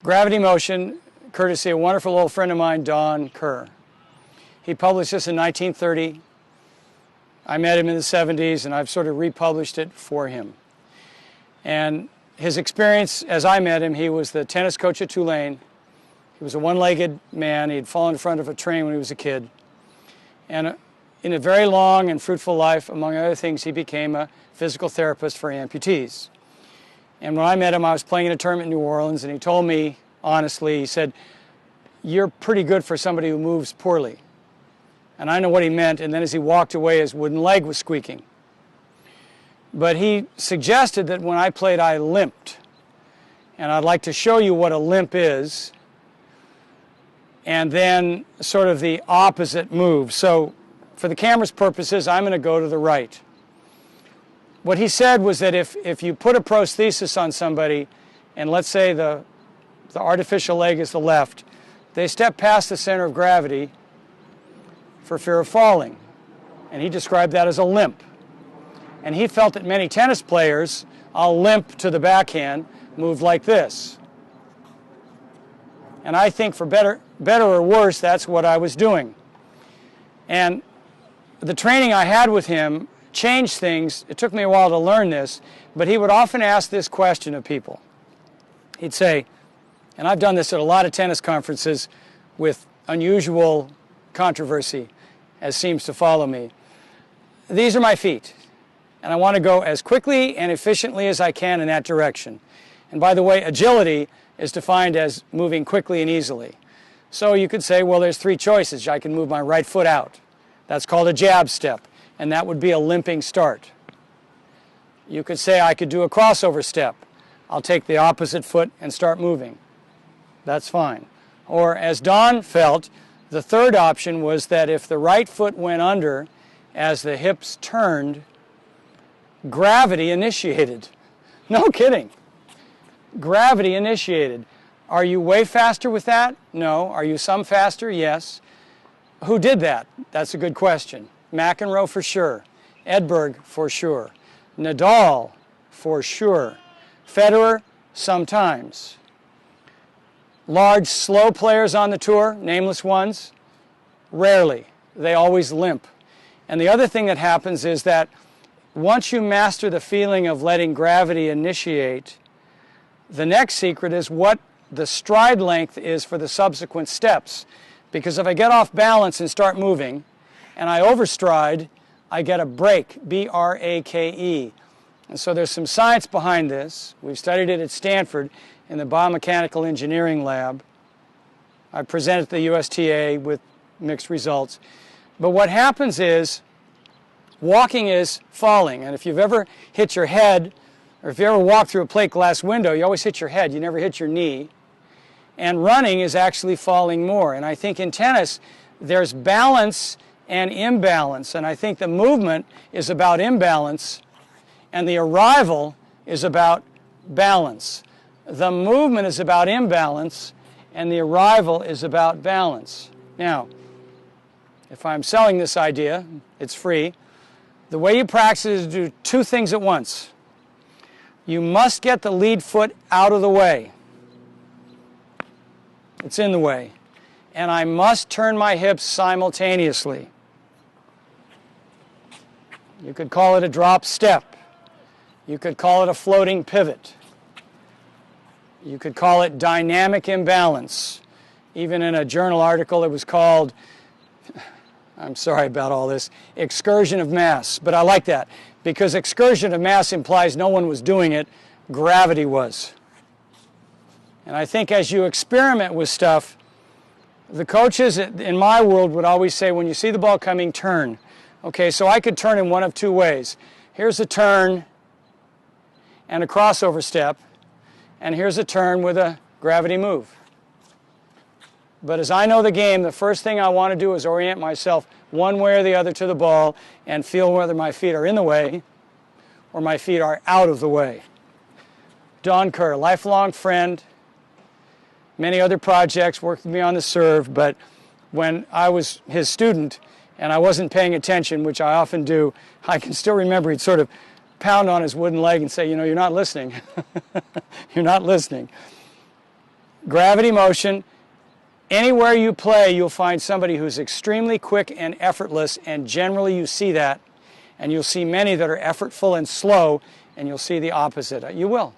Gravity Motion, courtesy of a wonderful old friend of mine, Don Kerr. He published this in 1930. I met him in the 70s, and I've sort of republished it for him. And his experience, as I met him, he was the tennis coach at Tulane. He was a one-legged man. He had fallen in front of a train when he was a kid. And in a very long and fruitful life, among other things, he became a physical therapist for amputees. And when I met him, I was playing in a tournament in New Orleans, and he told me, honestly, he said, "You're pretty good for somebody who moves poorly." And I know what he meant, and then as he walked away, his wooden leg was squeaking. But he suggested that when I played, I limped. And I'd like to show you what a limp is, and then sort of the opposite move. So for the camera's purposes, I'm going to go to the right. What he said was that if you put a prosthesis on somebody, and let's say the artificial leg is the left, they step past the center of gravity for fear of falling. And he described that as a limp. And he felt that many tennis players, I'll limp to the backhand, moved like this. And I think for better or worse, that's what I was doing. And the training I had with him changed things. It took me a while to learn this, but he would often ask this question of people. He'd say, and I've done this at a lot of tennis conferences with unusual controversy, as seems to follow me. These are my feet, and I want to go as quickly and efficiently as I can in that direction. And by the way, agility is defined as moving quickly and easily. So you could say, well, there's three choices. I can move my right foot out. That's called a jab step, and that would be a limping start. You could say I could do a crossover step. I'll take the opposite foot and start moving. That's fine. Or as Don felt, the third option was that if the right foot went under as the hips turned, gravity initiated. No kidding. Gravity initiated. Are you way faster with that? No. Are you some faster? Yes. Who did that? That's a good question. McEnroe for sure. Edberg for sure. Nadal for sure. Federer sometimes. Large, slow players on the tour, nameless ones, rarely. They always limp. And the other thing that happens is that once you master the feeling of letting gravity initiate, the next secret is what the stride length is for the subsequent steps. Because if I get off balance and start moving, and I overstride, I get a break, B-R-A-K-E. And so there's some science behind this. We've studied it at Stanford in the biomechanical engineering lab. I presented at the USTA with mixed results. But what happens is, walking is falling. And if you've ever hit your head, or if you ever walk through a plate glass window, you always hit your head, you never hit your knee. And running is actually falling more. And I think in tennis, there's balance and imbalance. And I think the movement is about imbalance, and the arrival is about balance. The movement is about imbalance, and the arrival is about balance. Now, if I'm selling this idea, it's free. The way you practice is to do two things at once. You must get the lead foot out of the way. It's in the way. And I must turn my hips simultaneously. You could call it a drop step. You could call it a floating pivot. You could call it dynamic imbalance. Even in a journal article, it was called, I'm sorry about all this, excursion of mass. But I like that, because excursion of mass implies no one was doing it, gravity was. And I think as you experiment with stuff, the coaches in my world would always say, when you see the ball coming, turn. Okay, so I could turn in one of two ways. Here's a turn and a crossover step, and here's a turn with a gravity move. But as I know the game, the first thing I want to do is orient myself one way or the other to the ball and feel whether my feet are in the way or my feet are out of the way. Don Kerr, lifelong friend, many other projects, worked with me on the serve, but when I was his student and I wasn't paying attention, which I often do, I can still remember he'd sort of pound on his wooden leg and say, you know, you're not listening. You're not listening. gravity motion. Anywhere you play, you'll find somebody who's extremely quick and effortless, and generally you see that. And you'll see many that are effortful and slow, and you'll see the opposite. You will.